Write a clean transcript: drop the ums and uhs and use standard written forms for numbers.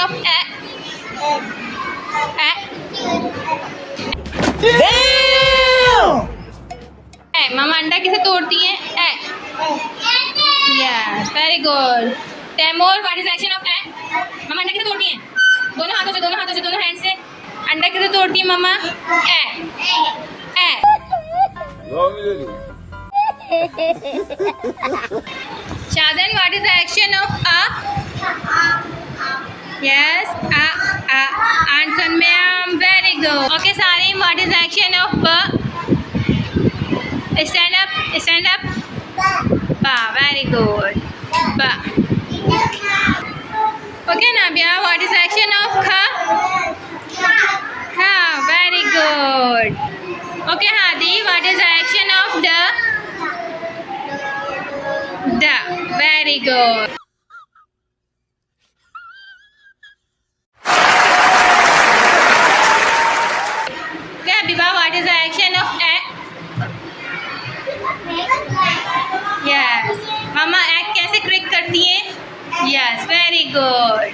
of a. मम्मा अंडा किसे तोड़ती है? Yes, very good. Taimur, what is action of A? मम्मा अंडा किसे तोड़ती है? दोनों हाथों से, दोनों हैंड से। अंडा किसे तोड़ती है मम्मा? A. Shahjahan, what is the action of A? Yes, answer ma'am, very good. Okay Sarim, what is the action of B? Stand up. Ba, very good. Ba. Okay, Nabia, what is the action of kha? Kha, very good. Okay, Hadi, what is the action of da? Da, very good. Okay, Biba, what is the action of a? Yes, mama egg कैसे क्रिक करती हैं? Yes, very good.